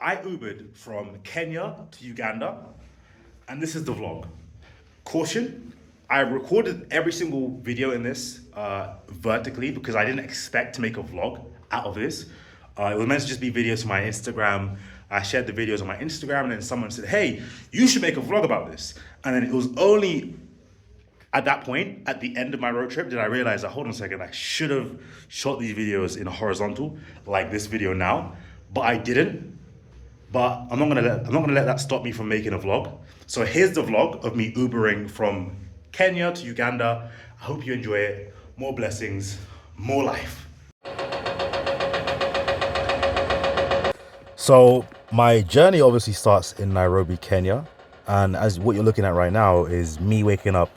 I Ubered from Kenya to Uganda, and this is the vlog. Caution, I recorded every single video in this vertically because I didn't expect to make a vlog out of this. It was meant to just be videos for my Instagram. I shared the videos on my Instagram, and then someone said, hey, you should make a vlog about this. And then it was only at that point, at the end of my road trip, did I realize that, hold on a second, I should have shot these videos in a horizontal, like this video now, but I didn't. But I'm not gonna let that stop me from making a vlog. So here's the vlog of me Ubering from Kenya to Uganda. I hope you enjoy it. More blessings, more life. So my journey obviously starts in Nairobi, Kenya. And as what you're looking at right now is me waking up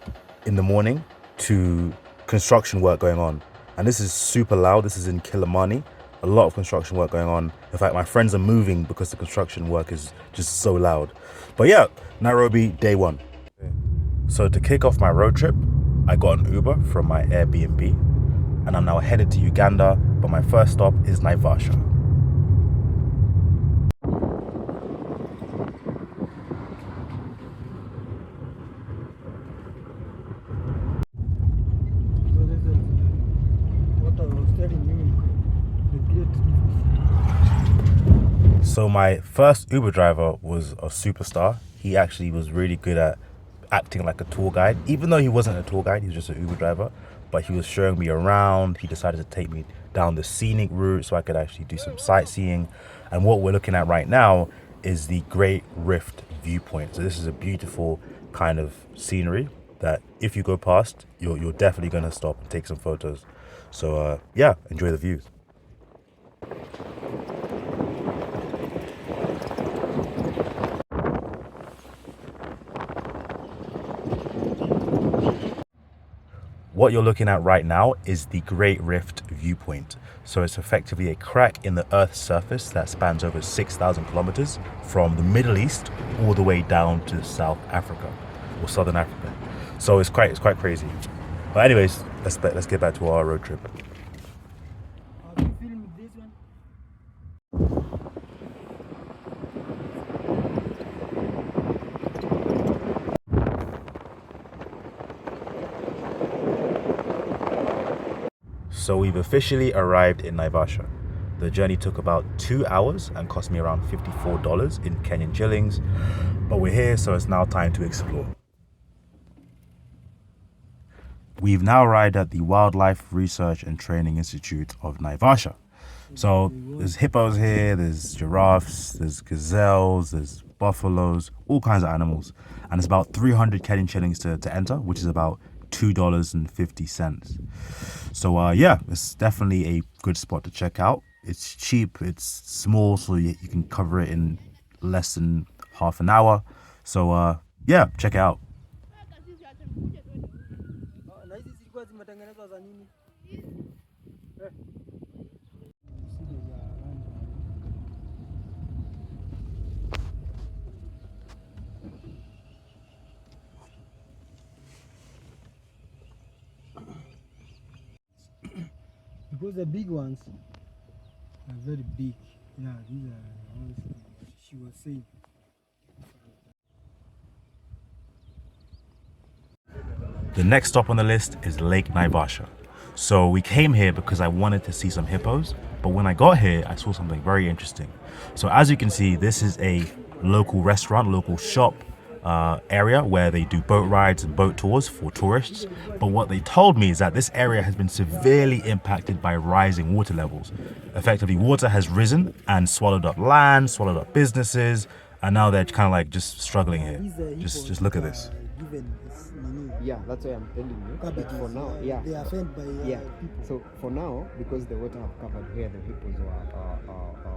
in the morning to construction work going on. And this is super loud. This is in Kilimani. A lot of construction work going on. In fact, my friends are moving because the construction work is just so loud. But yeah, Nairobi, day one. So to kick off my road trip, I got an Uber from my Airbnb and I'm now headed to Uganda, but my first stop is Naivasha. So my first Uber driver was a superstar. He actually was really good at acting like a tour guide. Even though he wasn't a tour guide, he was just an Uber driver. But he was showing me around. He decided to take me down the scenic route so I could actually do some sightseeing. And what we're looking at right now is the Great Rift viewpoint. So this is a beautiful kind of scenery that if you go past, you're definitely going to stop and take some photos. So yeah, enjoy the views. What you're looking at right now is the Great Rift viewpoint. So it's effectively a crack in the Earth's surface that spans over 6,000 kilometers from the Middle East all the way down to South Africa or Southern Africa. So it's quite crazy. But anyways, let's get back to our road trip. So we've officially arrived in Naivasha. The journey took about 2 hours and cost me around $54 in Kenyan shillings. But we're here, so it's now time to explore. We've now arrived at the Wildlife Research and Training Institute of Naivasha. So there's hippos here, there's giraffes, there's gazelles, there's buffaloes, all kinds of animals. And it's about 300 Kenyan shillings to enter, which is about $2.50. So yeah, it's definitely a good spot to check out. It's cheap, it's small, so you can cover it in less than half an hour. So yeah, check it out. Because the big ones are very big. Yeah, these are the ones she was saying. The next stop on the list is Lake Naivasha. So we came here because I wanted to see some hippos, but when I got here, I saw something very interesting. So as you can see, this is a local restaurant, local shop area where they do boat rides and boat tours for tourists. But what they told me is that this area has been severely impacted by rising water levels. Effectively, water has risen and swallowed up land, swallowed up businesses, and now they're kind of like just struggling here. Just look at this. Yeah, that's why I'm telling you. But for now, yeah. They are fed by people. So for now, because the water have covered where the hippos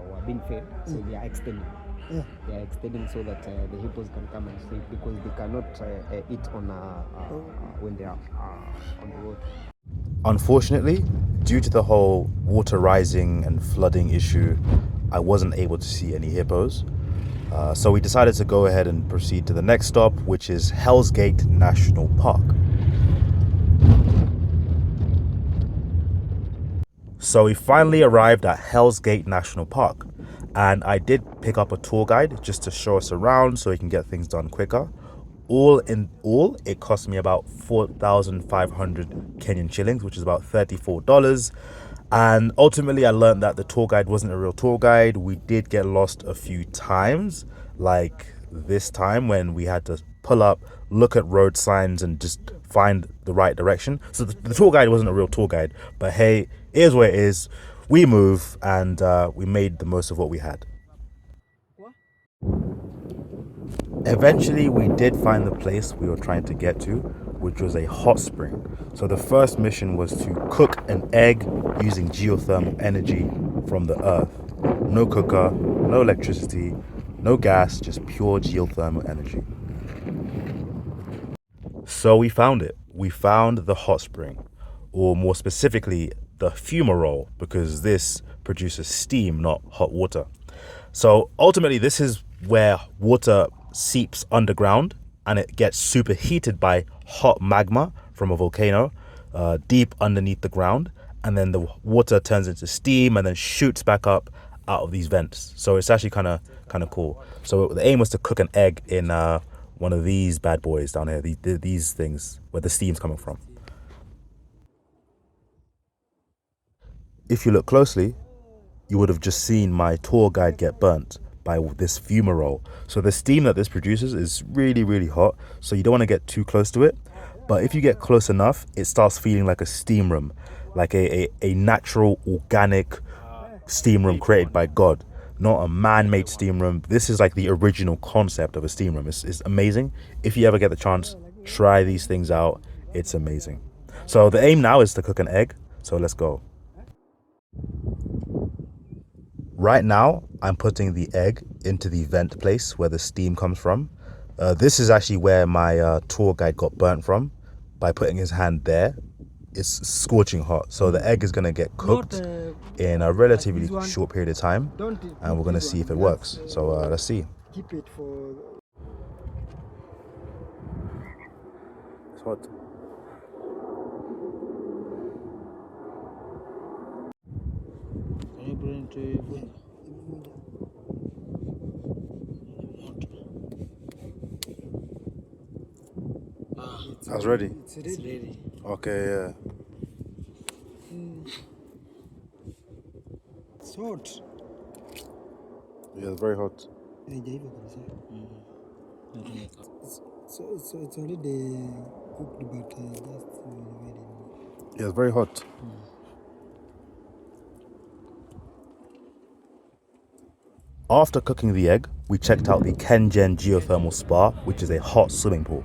were being fed, so they are extending. Yeah. They are extending so that the hippos can come and sleep because they cannot eat on when they are on the water. Unfortunately, due to the whole water rising and flooding issue, I wasn't able to see any hippos. So we decided to go ahead and proceed to the next stop, which is Hell's Gate National Park. So we finally arrived at Hell's Gate National Park. And I did pick up a tour guide just to show us around so we can get things done quicker. All in all, it cost me about 4,500 Kenyan shillings, which is about $34. And ultimately, I learned that the tour guide wasn't a real tour guide. We did get lost a few times, like this time when we had to pull up, look at road signs, and just find the right direction. So the tour guide wasn't a real tour guide, but hey, it is what it is. We move, and we made the most of what we had. Eventually, we did find the place we were trying to get to, which was a hot spring. So the first mission was to cook an egg using geothermal energy from the earth. No cooker, no electricity, no gas, just pure geothermal energy. So we found it. We found the hot spring, or more specifically, the fumarole, because this produces steam, not hot water. So ultimately, this is where water seeps underground and it gets superheated by hot magma from a volcano deep underneath the ground. And then the water turns into steam and then shoots back up out of these vents. So it's actually kind of cool. So the aim was to cook an egg in one of these bad boys down here, these things where the steam's coming from. If you look closely, you would have just seen my tour guide get burnt by this fumarole. So the steam that this produces is really, really hot. So you don't want to get too close to it. But if you get close enough, it starts feeling like a steam room, like a natural, organic steam room created by God, not a man-made steam room. This is like the original concept of a steam room. It's amazing. If you ever get the chance, try these things out. It's amazing. So the aim now is to cook an egg. So let's go. Right now, I'm putting the egg into the vent place where the steam comes from. This is actually where my tour guide got burnt from by putting his hand there. It's scorching hot. So the egg is going to get cooked in a relatively short period of time. And we're going to see if it works. So let's see. Keep it for... It's hot. Can you bring it to... That's ready. It's ready. Okay, yeah. It's hot. Yeah, it's very hot. It's already cooked, but just ready. Yeah, it's very hot. After cooking the egg, we checked out the Kengen Geothermal Spa, which is a hot swimming pool.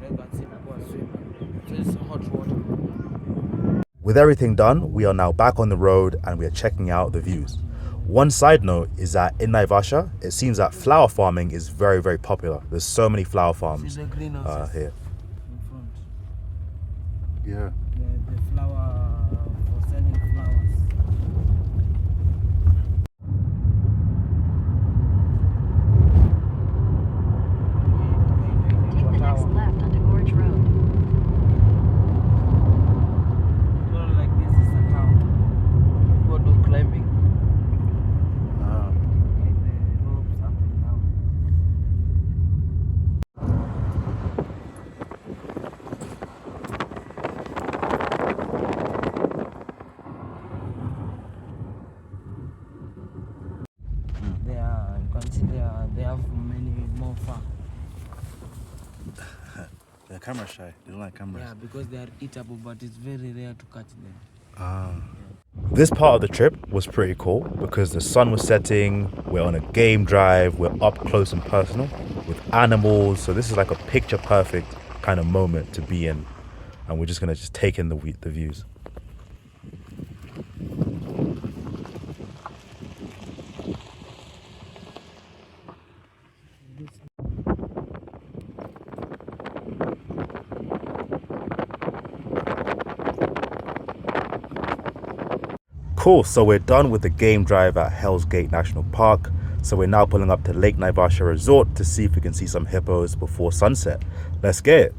With everything done, we are now back on the road and we are checking out the views. One side note is that in Naivasha, it seems that flower farming is very, very popular. There's so many flower farms here. In front. Yeah. The flower for selling flowers. Take the next left onto Gorge Road. Like this is a town. Go do climbing. Like the ropes up and down. You can see they have many more farm. They're camera shy. They don't like cameras. Yeah, because they are eatable, but it's very rare to catch them. This part of the trip was pretty cool because the sun was setting, we're on a game drive, we're up close and personal with animals. So this is like a picture perfect kind of moment to be in. And we're just going to take in the views. Cool, so we're done with the game drive at Hell's Gate National Park. So we're now pulling up to Lake Naivasha Resort to see if we can see some hippos before sunset. Let's get it.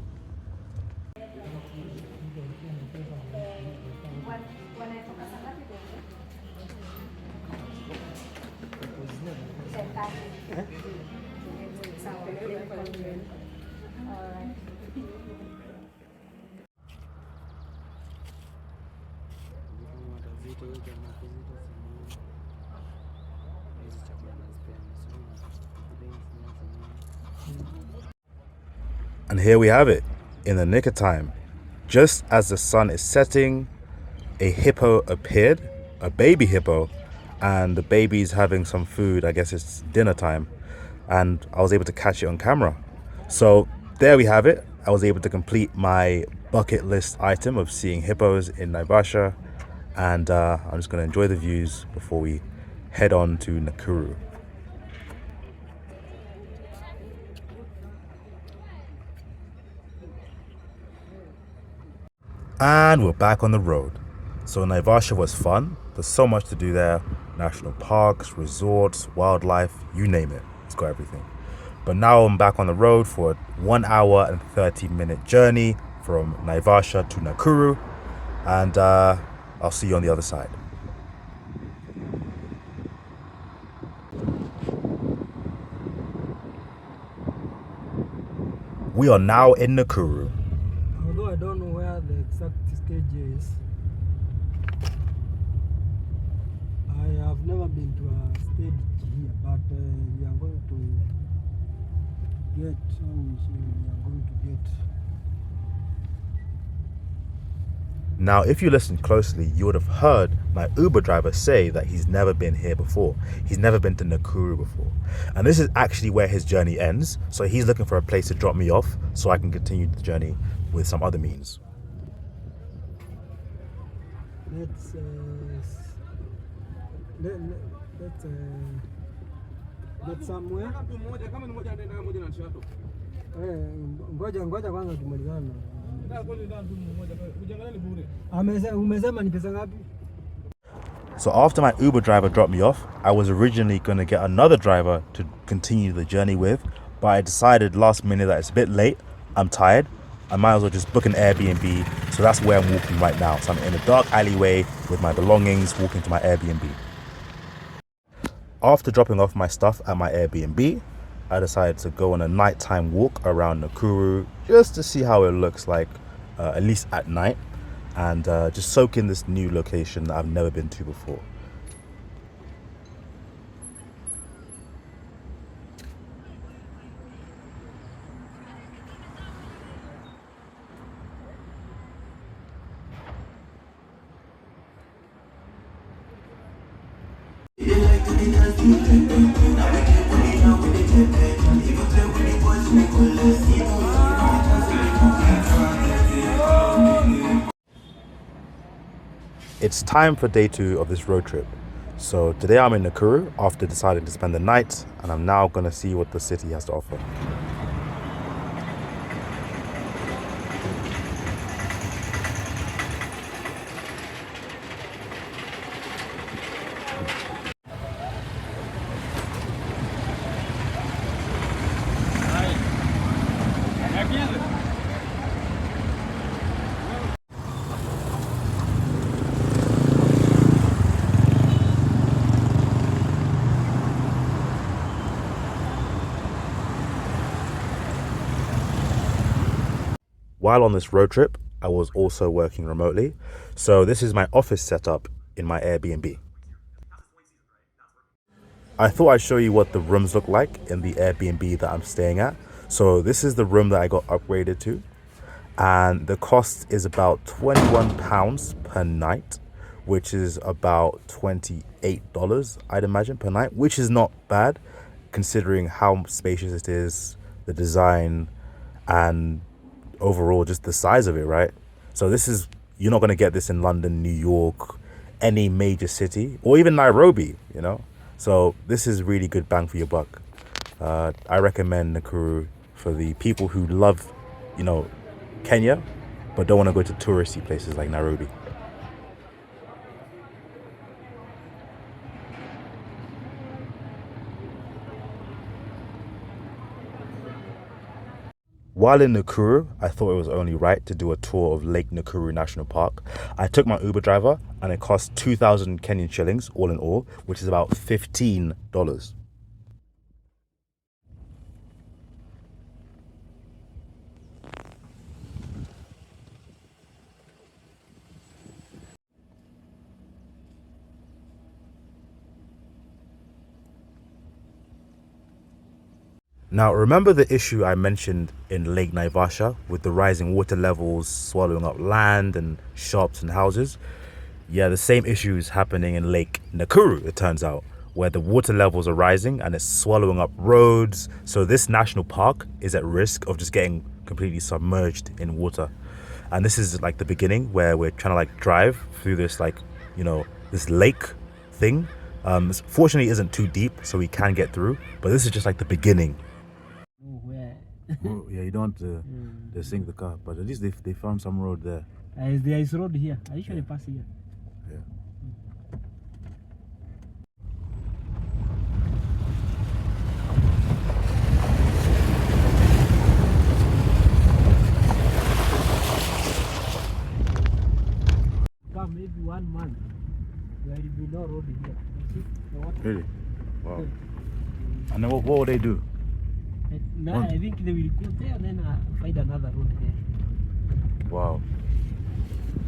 And here we have it, in the nick of time. Just as the sun is setting, a hippo appeared, a baby hippo, and the baby's having some food. I guess it's dinner time, and I was able to catch it on camera. So there we have it. I was able to complete my bucket list item of seeing hippos in Naivasha, and I'm just going to enjoy the views before we head on to Nakuru. And we're back on the road. So Naivasha was fun. There's so much to do there. National parks, resorts, wildlife, you name it. It's got everything. But now I'm back on the road for a 1 hour and 30-minute journey from Naivasha to Nakuru. And I'll see you on the other side. We are now in Nakuru. Although I don't know where the exact stage is, I have never been to a stage here, but we are going to get, Now, if you listened closely, you would have heard my Uber driver say that he's never been here before. He's never been to Nakuru before. And this is actually where his journey ends. So he's looking for a place to drop me off so I can continue the journey with some other means. let's get somewhere. Ngoja kwanza tumalizane. Umesema ni pesa ngapi? So after my Uber driver dropped me off, I was originally going to get another driver to continue the journey with, but I decided last minute that it's a bit late, I'm tired, I might as well just book an Airbnb. So that's where I'm walking right now. So I'm in a dark alleyway with my belongings, walking to my Airbnb. After dropping off my stuff at my Airbnb, I decided to go on a nighttime walk around Nakuru just to see how it looks like, at least at night, and just soak in this new location that I've never been to before. It's time for day 2 of this road trip. So today I'm in Nakuru after deciding to spend the night, and I'm now going to see what the city has to offer. While on this road trip, I was also working remotely. So this is my office setup in my Airbnb. I thought I'd show you what the rooms look like in the Airbnb that I'm staying at. So this is the room that I got upgraded to, and the cost is about £21 per night, which is about $28, I'd imagine, per night, which is not bad considering how spacious it is, the design, and overall just the size of it, right? So this is, you're not going to get this in London, New York, any major city, or even Nairobi, you know. So this is really good bang for your buck. I recommend Nakuru for the people who love, you know, Kenya, but don't want to go to touristy places like Nairobi. While in Nakuru, I thought it was only right to do a tour of Lake Nakuru National Park. I took my Uber driver and it cost 2,000 Kenyan shillings all in all, which is about $15. Now, remember the issue I mentioned in Lake Naivasha with the rising water levels swallowing up land and shops and houses? Yeah, the same issue is happening in Lake Nakuru, it turns out, where the water levels are rising and it's swallowing up roads. So this national park is at risk of just getting completely submerged in water. And this is like the beginning where we're trying to like drive through this like, this lake thing. Fortunately, it isn't too deep, so we can get through. But this is just like the beginning. Oh, where? Oh, yeah, you don't want to they sink the car, but at least they found some road there. There is road here. I usually pass here. Yeah. Come maybe 1 month. There will be no road here. You see the water? Really? Wow. And then what will they do? Now I think they will go there and then find another road there. Wow.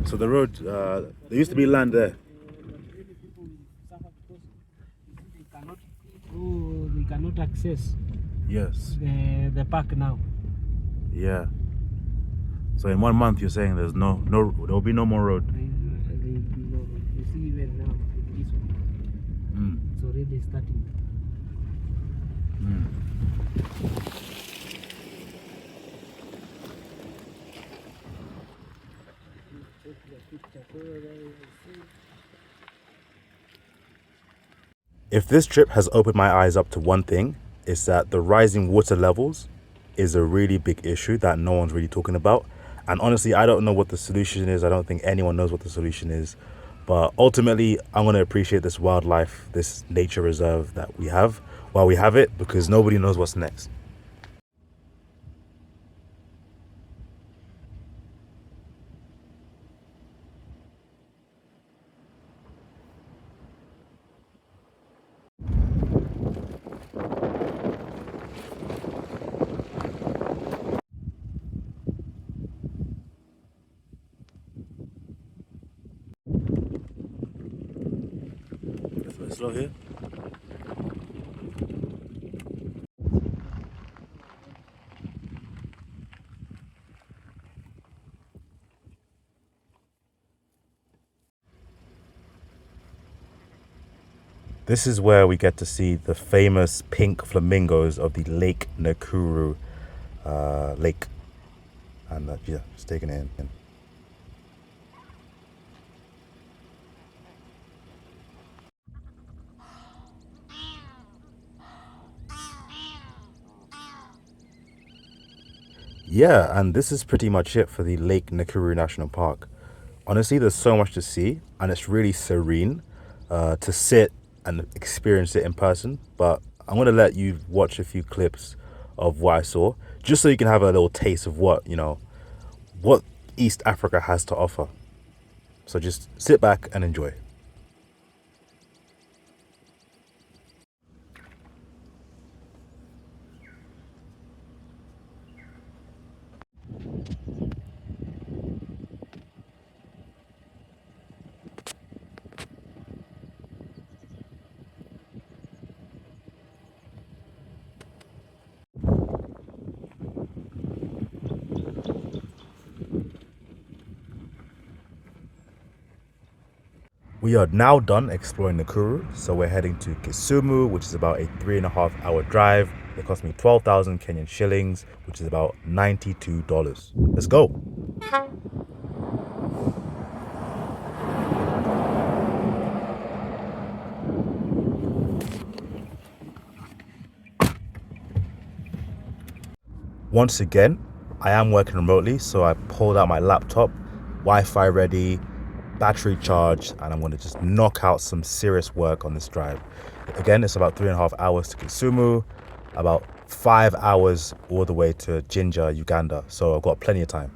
So the road, there used to be land there. Many people will suffer because they cannot access Yes. the park now. Yeah. So in 1 month, you're saying there will be no more road. There will be no road. You see even now with this one, it's already starting. If this trip has opened my eyes up to one thing, it's that the rising water levels is a really big issue that no one's really talking about. And honestly, I don't know what the solution is. I don't think anyone knows what the solution is. But ultimately, I'm going to appreciate this wildlife, this nature reserve that we have while we have it, because nobody knows what's next. Slow here. This is where we get to see the famous pink flamingos of the Lake Nakuru lake. And yeah, just taking it in. Yeah, and this is pretty much it for the Lake Nakuru National Park. Honestly, there's so much to see, and it's really serene to sit and experience it in person. But I'm going to let you watch a few clips of what I saw, just so you can have a little taste of what East Africa has to offer. So just sit back and enjoy. We are now done exploring Nakuru, so we're heading to Kisumu, which is about a 3.5 hour drive. It cost me 12,000 Kenyan shillings, which is about $92. Let's go. Once again, I am working remotely, so I pulled out my laptop, Wi-Fi ready, battery charged, and I'm going to just knock out some serious work on this drive. Again, it's about 3.5 hours to Kisumu, about 5 hours all the way to Jinja, Uganda, so I've got plenty of time.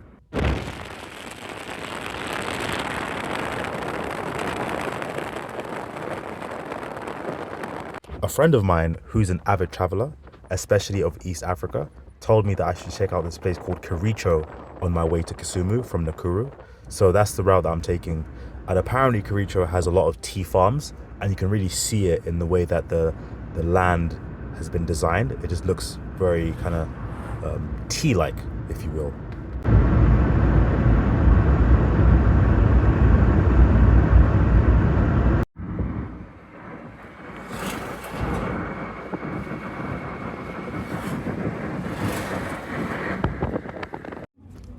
A friend of mine who's an avid traveler, especially of East Africa, told me that I should check out this place called Kericho on my way to Kisumu from Nakuru. So that's the route that I'm taking. And apparently Kericho has a lot of tea farms, and you can really see it in the way that the land has been designed. It just looks very kind of tea-like, if you will.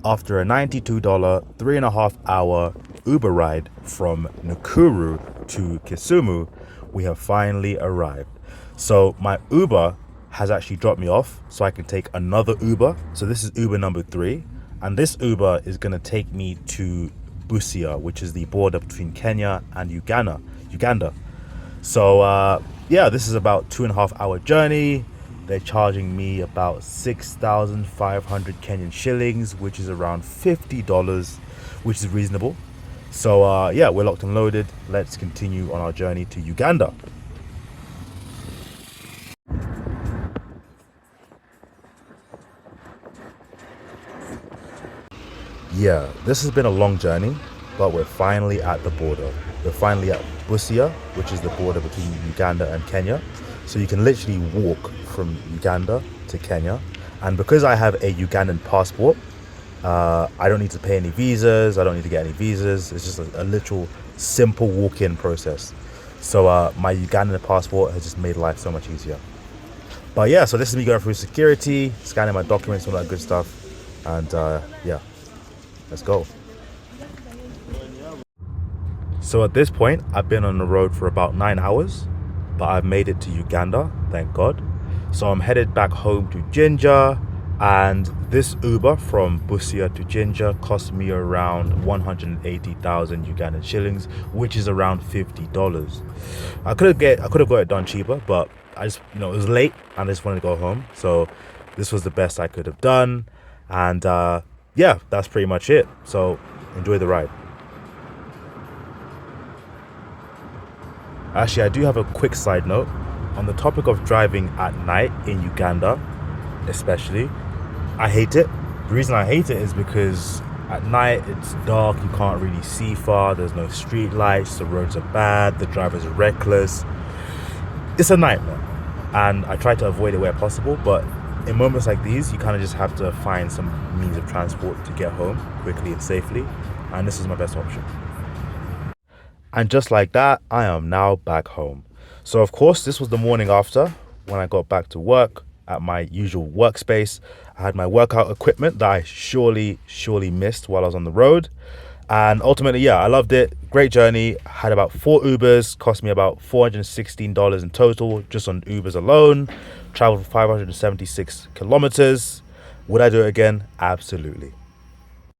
After a $92 3.5 hour Uber ride from Nakuru to Kisumu, we have finally arrived. So my Uber has actually dropped me off so I can take another Uber. So this is Uber number 3, and this Uber is going to take me to Busia, which is the border between Kenya and Uganda. So yeah, this is about 2.5 hour journey. They're charging me about 6,500 Kenyan shillings, which is around $50, which is reasonable. So yeah, we're locked and loaded. Let's continue on our journey to Uganda. Yeah, this has been a long journey, but we're finally at the border. We're finally at Busia, which is the border between Uganda and Kenya. So you can literally walk from Uganda to Kenya. And because I have a Ugandan passport, I don't need to pay any visas. I don't need to get any visas. It's just a literal simple walk-in process. So my Ugandan passport has just made life so much easier. But yeah, so this is me going through security, scanning my documents, all that good stuff. And yeah, let's go. So at this point, I've been on the road for about 9 hours, but I've made it to Uganda, thank God. So I'm headed back home to Jinja, and this Uber from Busia to Jinja cost me around 180,000 Ugandan shillings, which is around $50. I could have got it done cheaper, but I just, it was late and I just wanted to go home. So this was the best I could have done, and yeah, that's pretty much it. So enjoy the ride. Actually, I do have a quick side note on the topic of driving at night in Uganda, especially. I hate it. The reason I hate it is because at night it's dark, you can't really see far, there's no street lights, the roads are bad, the drivers are reckless. It's a nightmare, and I try to avoid it where possible, but in moments like these, you kind of just have to find some means of transport to get home quickly and safely, and this is my best option. And just like that, I am now back home. So of course, this was the morning after, when I got back to work at my usual workspace. I had my workout equipment that I surely missed while I was on the road. And ultimately, yeah, I loved it. Great journey. I had about 4 Ubers, cost me about $416 in total, just on Ubers alone. Traveled 576 kilometers. Would I do it again? Absolutely.